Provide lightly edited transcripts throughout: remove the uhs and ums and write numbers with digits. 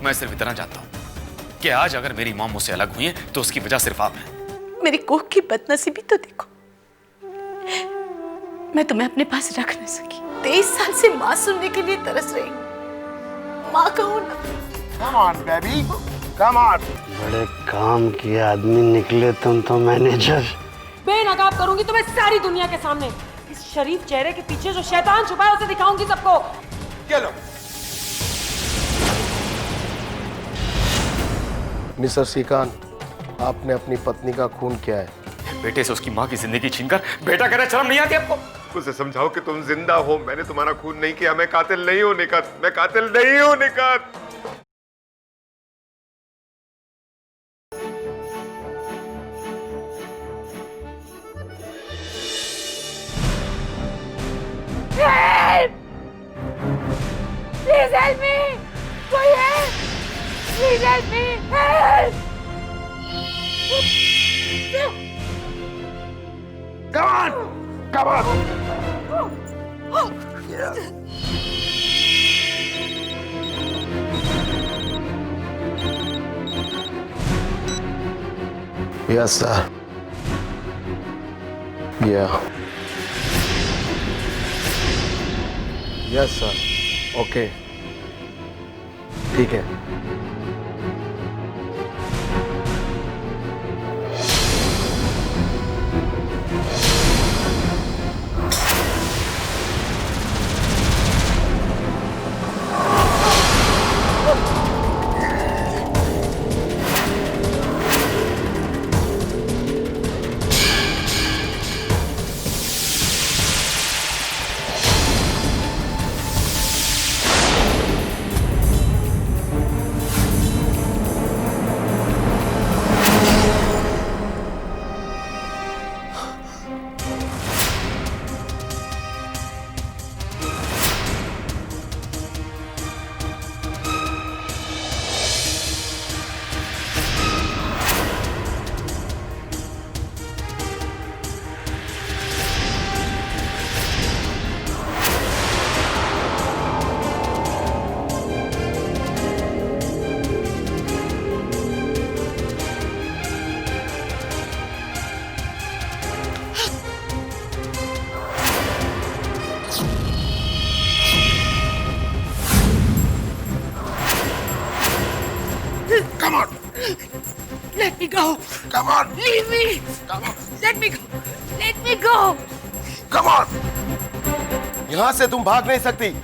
मैं सिर्फ इतना जानता हूं कि आज अगर मेरी मॉम मुझसे अलग हुई है तो उसकी वजह सिर्फ आप है। मेरी कोख की बदनसीबी तो देखो, मैं तुम्हें अपने पास रख नहीं सकी। 23 साल से माँ सुनने के लिए तरस रही। माँ कहूँ ना। Come on, baby. Come on. बड़े काम किए आदमी निकले तुम तो मैनेजर। बेनकाब करूंगी तुम्हें सारी दुनिया के सामने। इस शरीफ चेहरे के पीछे जो शैतान छुपा है उसे दिखाऊंगी सबको। चलो। मिस्टर श्रीकांत, आपने अपनी पत्नी का खून किया है। बेटे से उसकी माँ की जिंदगी छीनकर बेटा कह रहा, शर्म नहीं आती आपको? उसे समझाओ कि तुम जिंदा हो, मैंने तुम्हारा खून नहीं किया, मैं कातिल नहीं हूं निकत, मैं कातिल नहीं हूं निकत। Please help me! कोई है? Please help me! Help! Come on. Come on. Yes, sir. Yeah. Yes, sir. Okay. ठीक है। Come on. Let me go. Come on. Leave me. Come on. Let me go. Let me go. Come on. यहां से तुम भाग नहीं सकती।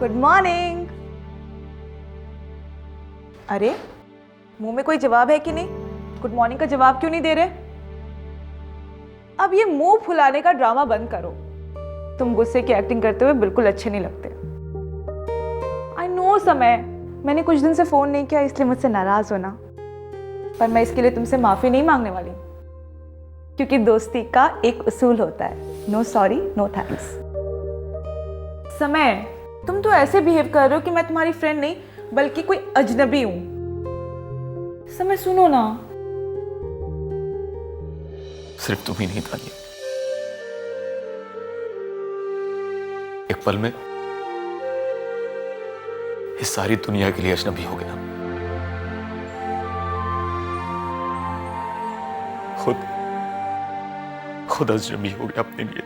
Good morning. अरे मुंह में कोई जवाब है कि नहीं? गुड मॉर्निंग का जवाब क्यों नहीं दे रहे? अब ये मुंह फुलाने का ड्रामा बंद करो। तुम गुस्से की एक्टिंग करते हुए बिल्कुल अच्छे नहीं लगते। आई नो समय, मैंने कुछ दिन से फोन नहीं किया इसलिए मुझसे नाराज होना, पर मैं इसके लिए तुमसे माफी नहीं मांगने वाली, क्योंकि दोस्ती का एक उसूल होता है, नो सॉरी नो थैंक्स। समय, तुम तो ऐसे बिहेव कर रहे हो कि मैं तुम्हारी फ्रेंड नहीं बल्कि कोई अजनबी हूं। समय सुनो ना। सिर्फ तुम ही नहीं तानिया, एक पल में इस सारी दुनिया के लिए अजनबी हो गया। खुद अजनबी हो गया अपने लिए।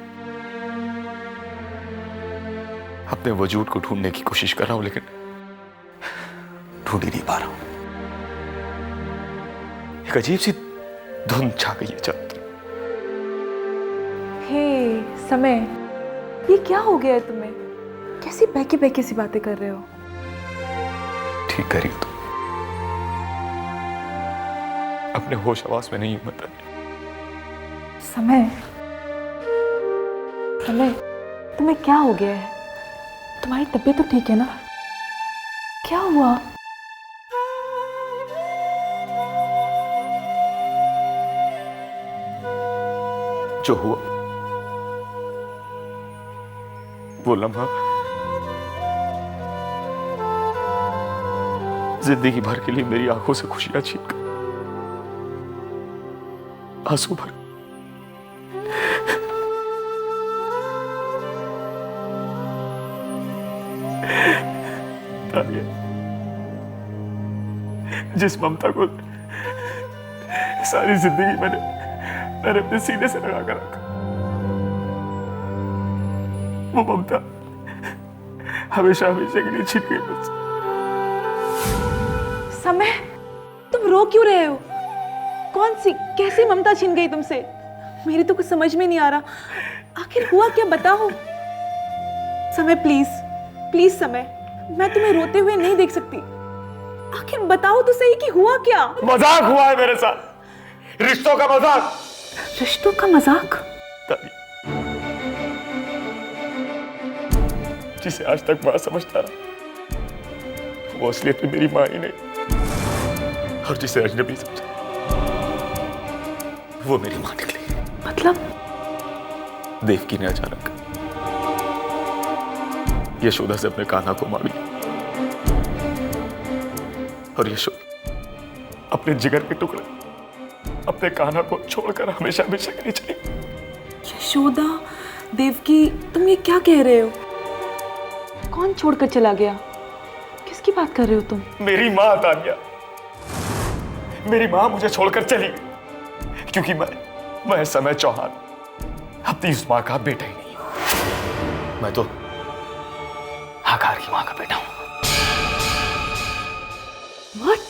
अपने वजूद को ढूंढने की कोशिश कर रहा हूं लेकिन ढूंढ ही नहीं पा रहा हूं। एक अजीब सी धुंध छा गई है चारों तरफ। हे समय, ये क्या हो गया है तुम्हें? कैसी बहकी बहकी सी बातें कर रहे हो? ठीक करी हो तुम। अपने होश आवास में नहीं हूं मैं। समय, समय, तुम्हें क्या हो गया है? तुम्हारी तबीयत तो ठीक है ना? क्या हुआ? जो हुआ वो लम्हा जिंदगी भर के लिए मेरी आंखों से खुशियां छीन कर आंसू भर। जिस ममता को सारी जिंदगी मैंने अपने सीने से लगा कर रखा, वो ममता हमेशा हमेशा के लिए छिप गई मुझसे। समय, तुम रो क्यों रहे हो? कौन सी कैसी ममता छीन गई तुमसे? मेरी तो कुछ समझ में नहीं आ रहा। आखिर हुआ क्या, बताओ। समय प्लीज, प्लीज समय, मैं तुम्हें रोते हुए नहीं देख सकती। आखिर बताओ तो सही कि हुआ क्या? मजाक हुआ है मेरे साथ, रिश्तों का मजाक। रिश्तों का मजाक? जिसे आज तक मां समझता रहा, वो असलियत में मेरी मां ही नहीं, और जिसे अजनबी समझा वो मेरी मां निकली। मतलब? देवकी ने अचानक यशोदा से अपने कान्हा को मांग लिया, और यशोदा अपने जिगर के टुकड़े अपने कान्हा को छोड़कर हमेशा हमेशा के लिए चली। यशोदा, देवकी, तुम ये क्या कह रहे हो? कौन छोड़कर चला गया? किसकी बात कर रहे हो तुम? मेरी मां तानिया, मेरी मां मुझे छोड़कर चली क्योंकि मैं समय चौहान अपनी उस मां का बेटा ही नहीं हूं। मैं तो आकार की मां का बेटा हूं। What?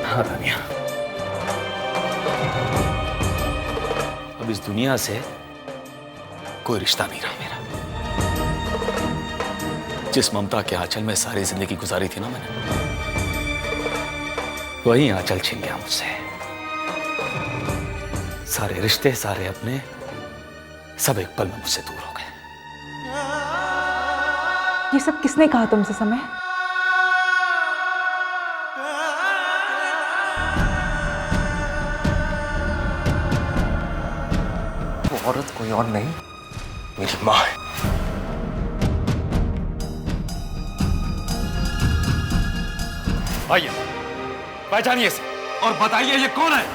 हाँ तानिया, अब इस दुनिया से कोई रिश्ता नहीं रहा मेरा। जिस ममता के आंचल में सारी जिंदगी गुजारी थी ना मैंने, वही आंचल छीन गया मुझसे। सारे रिश्ते, सारे अपने, सब एक पल में मुझसे दूर हो गए। ये सब किसने कहा तुमसे समय? वो औरत कोई और नहीं, मेरी माँ है। आइए, पहचानिए इसे और बताइए ये कौन है।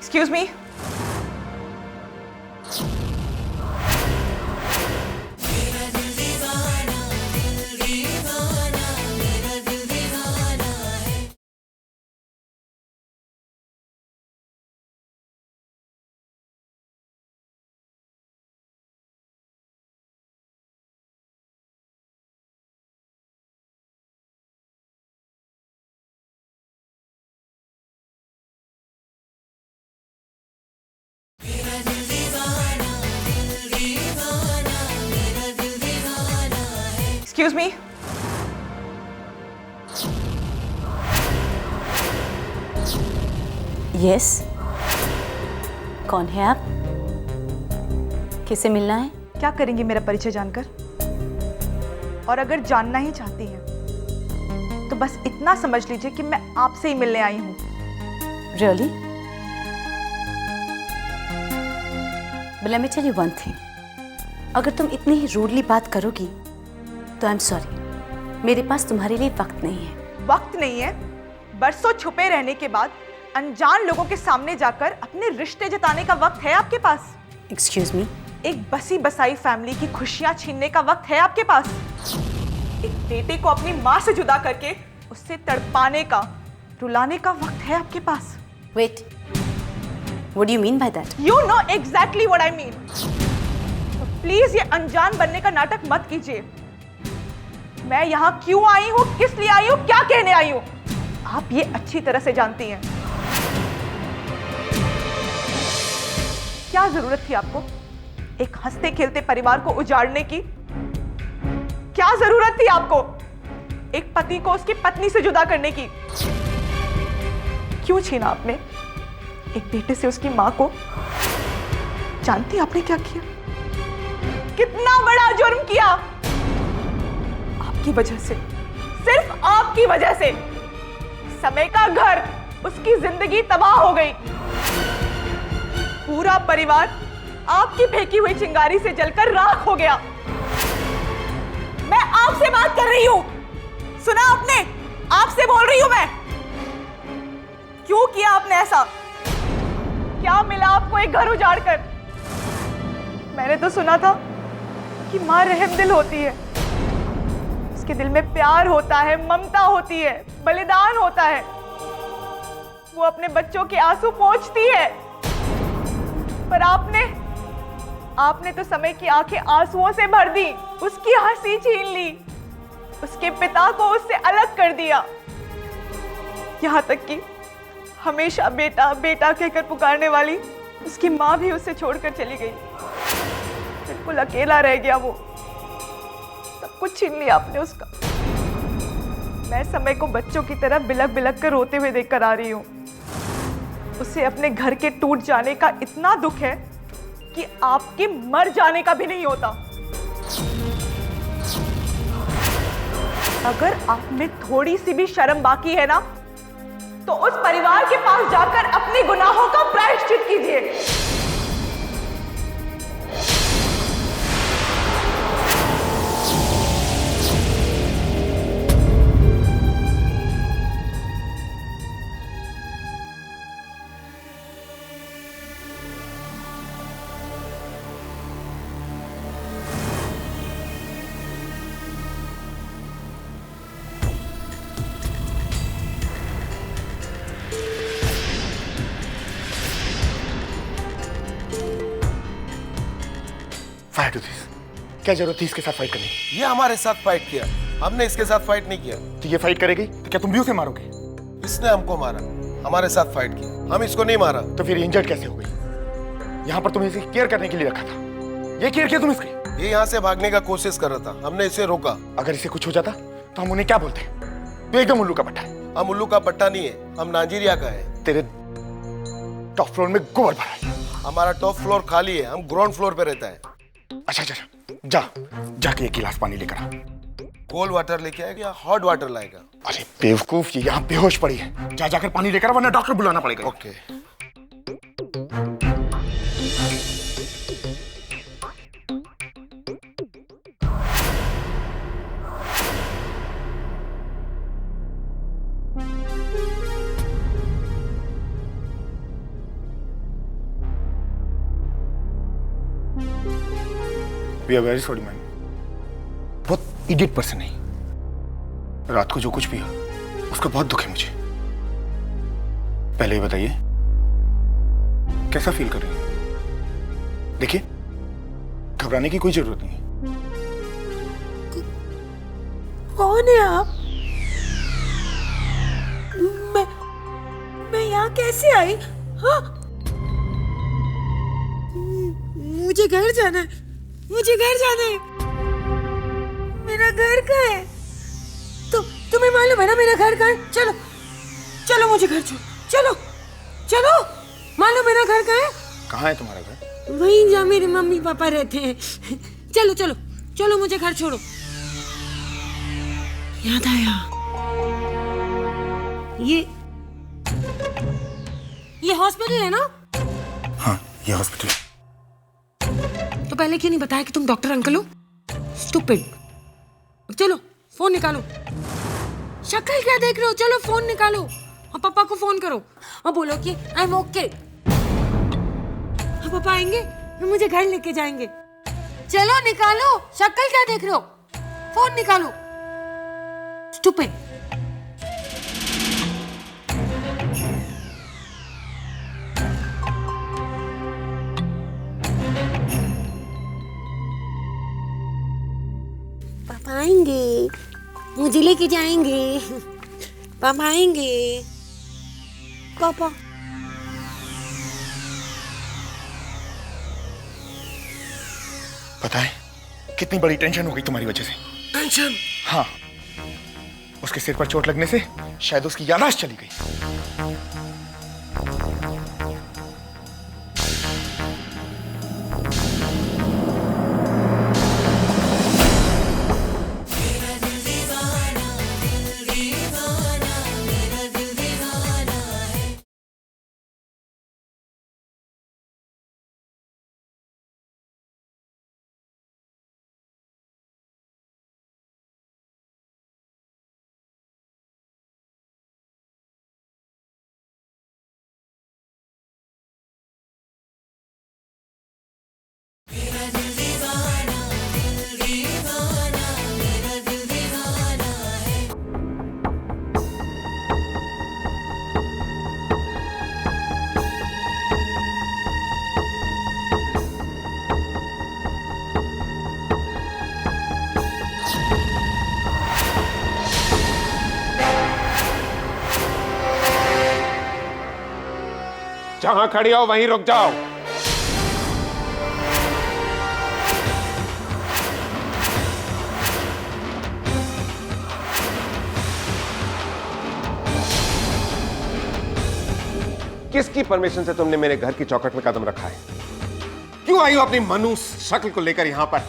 Excuse me? Excuse me. Yes, कौन है आप? किसे मिलना है? क्या करेंगी मेरा परिचय जानकर? और अगर जानना ही चाहती हैं तो बस इतना समझ लीजिए कि मैं आपसे ही मिलने आई हूँ। Really? But let me tell you one thing. अगर तुम इतनी ही रूडली बात करोगी तो आई एम सॉरी, मेरे पास तुम्हारे लिए वक्त नहीं है। वक्त नहीं है? बरसों छुपे रहने के बाद अनजान लोगों के सामने जाकर अपने रिश्ते जताने का वक्त है आपके पास? Excuse me? एक बसी बसाई फैमिली की खुशियां छीनने का वक्त है आपके पास? एक बेटे को अपनी माँ से जुदा करके उससे तड़पाने का, रुलाने का वक्त है आपके पास? Wait, what do you mean by that? You know exactly what I mean. तो प्लीज ये अनजान बनने का नाटक मत कीजिए। मैं यहाँ क्यों आई हूँ, किस लिए आई हूँ, क्या कहने आई हूँ, आप ये अच्छी तरह से जानती हैं। क्या जरूरत थी आपको एक हंसते खेलते परिवार को उजाड़ने की? क्या जरूरत थी आपको एक पति को उसकी पत्नी से जुदा करने की? क्यों छीना आपने एक बेटे से उसकी मां को? जानती आपने क्या किया? कितना बड़ा जुर्म किया? आपकी वजह से, सिर्फ आपकी वजह से समय का घर, उसकी जिंदगी तबाह हो गई। पूरा परिवार आपकी फेंकी हुई चिंगारी से जलकर राख हो गया। मैं आपसे बात कर रही हूं, सुना आपने? आपसे बोल रही हूं मैं। क्यों किया आपने ऐसा? क्या मिला आपको एक घर उजाड़ कर? मैंने तो सुना था कि मां रहमदिल होती है, उसके दिल में प्यार होता है, ममता होती है, बलिदान होता है, वो अपने बच्चों के आंसू पोंछती है। पर आपने तो समय की आंखें आंसुओं से भर दी, उसकी हंसी छीन ली, उसके पिता को उससे अलग कर दिया, यहां तक कि हमेशा बेटा बेटा कहकर पुकारने वाली उसकी मां भी उसे छोड़कर चली गई। बिल्कुल अकेला रह गया वो, सब कुछ छीन लिया आपने उसका। मैं समय को बच्चों की तरह बिलक बिलक कर रोते हुए देखकर आ रही हूं। उसे अपने घर के टूट जाने का इतना दुख है कि आपके मर जाने का भी नहीं होता। अगर आप में थोड़ी सी भी शर्म बाकी है ना, तो उस परिवार के पास जाकर अपने गुनाहों का प्रायश्चित कीजिए। Fight this. क्या जरूरत थी इसके साथ फाइट करने की? ये हमारे साथ फाइट किया, हमने इसके साथ फाइट नहीं किया। तो ये फाइट करेगी तो क्या तुम भी उसे मारोगे? इसने हमको मारा, हमारे साथ फाइट किया, हम इसको नहीं मारा। तो फिर इंजर्ड कैसे हो गई? यहाँ पर तुमने इसे केयर करने के लिए रखा था, ये केयर किया तुम इसकी? ये यहाँ से भागने का कोशिश कर रहा था, हमने इसे रोका। अगर इसे कुछ हो जाता तो हम उन्हें क्या बोलते? तो एकदम उल्लू का पट्टा है। हम उल्लू का पट्टा नहीं है, हम नाइजीरिया का है। तेरे टॉप फ्लोर में गोबर भरा है। हमारा टॉप फ्लोर खाली है, हम ग्राउंड फ्लोर पे रहता है। अच्छा, जाके एक गिलास पानी लेकर आ। कोल्ड वाटर लेके आएगा या हॉट वाटर लाएगा? अरे बेवकूफ, ये यहाँ बेहोश पड़ी है। जाकर पानी लेकर आ, वरना डॉक्टर बुलाना पड़ेगा। Okay. We are very sorry, ma'am. बहुत इडियट पर्सन है। रात को जो कुछ भी हो उसका बहुत दुख है मुझे। पहले ये बताइए कैसा फील कर रही हैं? देखिए, घबराने की कोई जरूरत नहीं है। कौन है आप? मैं यहाँ कैसे आई? हाँ? मुझे घर जाना है, मुझे घर जाना है। मेरा घर कहाँ है? तुम्हें मालूम है ना मेरा घर कहाँ है? चलो चलो मुझे घर छोड़ो, चलो चलो, मालूम मेरा घर कहाँ है? कहाँ है तुम्हारा घर? वहीं जहाँ मेरे मम्मी पापा रहते हैं। चलो चलो चलो मुझे घर छोड़ो। याद आया, ये हॉस्पिटल है ना? हाँ, ये हॉस्पिटल। तो पहले क्यों नहीं बताया कि तुम डॉक्टर अंकल हो? स्टूपिड। चलो फोन निकालो। शक्ल क्या देख रहे हो? चलो फोन निकालो और पापा को फोन करो और बोलो कि आई एम ओके। पापा आएंगे तो मुझे घर लेके जाएंगे। चलो निकालो, शक्ल क्या देख रहे हो? फोन निकालो। स्टूपिड। पापा आएंगे, मुझे लेके जाएंगे। पापा आएंगे। पापा पता है कितनी बड़ी टेंशन हो गई तुम्हारी वजह से। टेंशन? हाँ, उसके सिर पर चोट लगने से शायद उसकी याददाश्त चली गई। जहां खड़ी हो वहीं रुक जाओ। किसकी परमिशन से तुमने मेरे घर की चौखट में कदम रखा है? क्यों आई हो अपनी मनुष्य शक्ल को लेकर यहां पर?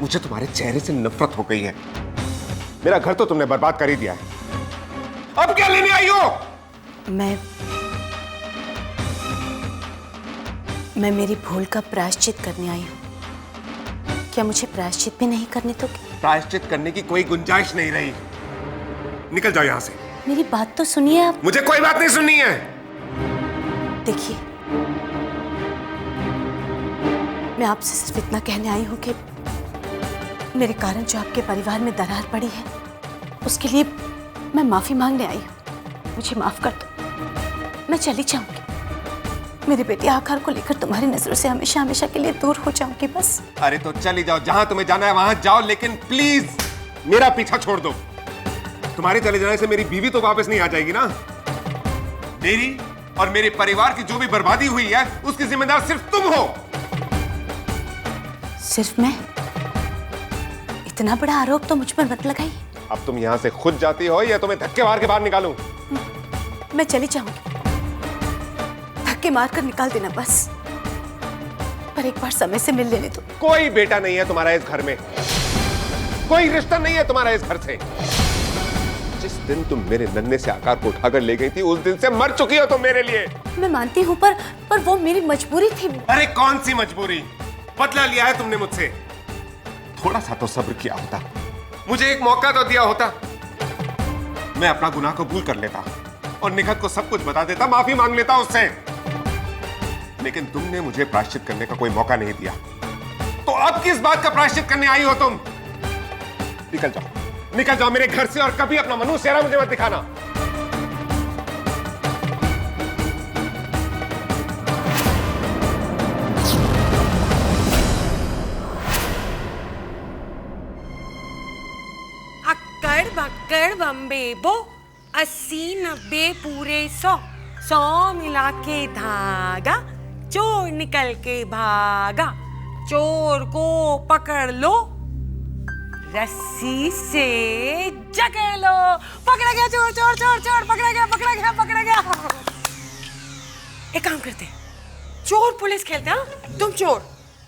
मुझे तुम्हारे चेहरे से नफरत हो गई है। मेरा घर तो तुमने बर्बाद कर ही दिया है। अब क्या लेने आई हो? मैं मेरी भूल का प्रायश्चित करने आई हूँ। क्या मुझे प्रायश्चित भी नहीं करने तो? प्रायश्चित करने की कोई गुंजाइश नहीं रही। निकल जाओ यहां से। मेरी बात तो सुनिए आप। मुझे कोई बात नहीं सुननी है। देखिए, मैं आपसे सिर्फ इतना कहने आई हूँ कि मेरे कारण जो आपके परिवार में दरार पड़ी है, उसके लिए मैं माफी मांगने आई हूँ। मुझे माफ कर दो, मैं चली जाऊंगी। मेरे बेटे आकार को लेकर तुम्हारी नजरों से हमेशा हमेशा के लिए दूर हो जाऊंगी बस। अरे तो चली जाओ, जहां तुम्हें जाना है वहां जाओ, लेकिन प्लीज मेरा पीछा छोड़ दो। तुम्हारे चले जाने से मेरी बीवी तो वापस नहीं आ जाएगी ना। मेरी और मेरे परिवार की जो भी बर्बादी हुई है उसकी जिम्मेदार सिर्फ तुम हो। सिर्फ मैं? इतना बड़ा आरोप तो मुझ पर मत लगाइए। अब तुम यहां से खुद जाती हो या तुम्हें धक्के मार के बाहर निकालूं? मैं चली जाऊंगी, धक्के मारकर निकाल देना बस, पर एक बार समय से मिल लेने दो। कोई बेटा नहीं है तुम्हारा इस घर में, कोई रिश्ता नहीं है तुम्हारा इस घर से। जिस दिन तुम मेरे नन्हे से आकार को उठाकर ले गई थी उस दिन से मर चुकी हो तुम मेरे लिए। मैं मानती हूँ, पर वो मेरी मजबूरी थी। अरे कौन सी मजबूरी? बदला लिया है तुमने मुझसे। थोड़ा सा तो सब्र किया होता, मुझे एक मौका तो दिया होता। मैं अपना गुनाह कबूल कर लेता और निखत को सब कुछ बता देता, माफी मांग लेता उससे। लेकिन तुमने मुझे प्रायश्चित करने का कोई मौका नहीं दिया। तो अब किस बात का प्रायश्चित करने आई हो तुम? निकल जाओ, निकल जाओ मेरे घर से, और कभी अपना मनु चेहरा मुझे मत दिखाना। अक्कड़ बक्कड़ बम्बे बो, 80 90 पूरे 100 मिला के धागा, चोर निकल के भागा, चोर को पकड़ लो, रस्सी से जकड़ लो। पकड़ा गया चोर चोर चोर चोर, पकड़ा गया पकड़ा गया पकड़ा गया। एक काम करते हैं, चोर पुलिस खेलते हैं। हाँ? तुम चोर,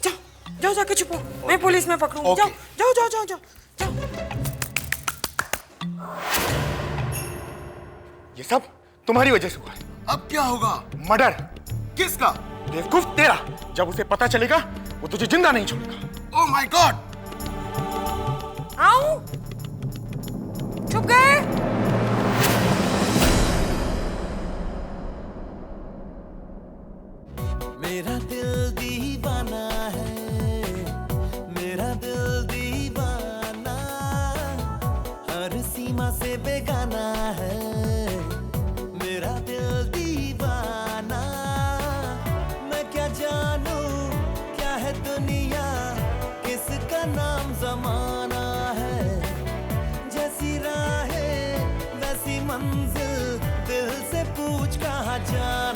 जाओ जाओ जाके छुपो, मैं पुलिस में पकड़ूंगी। जाओ जाओ जाओ जाओ जाओ जाओ। ये सब तुम्हारी वजह से हुआ है। अब क्या होगा? मर्डर। किसका? बेवकूफ तेरा। जब उसे पता चलेगा वो तुझे जिंदा नहीं छोड़ेगा। Oh my God! आओ, छुप गए। मेरा दिल दीवाना है, मेरा दिल दीवाना, हर सीमा से बेगाना है। मेरा दिल दीवाना, मैं क्या जानूं क्या है दुनिया, किसका नाम जमाना है। जैसी राहें वैसी मंजिल, दिल से पूछ कहाँ जाना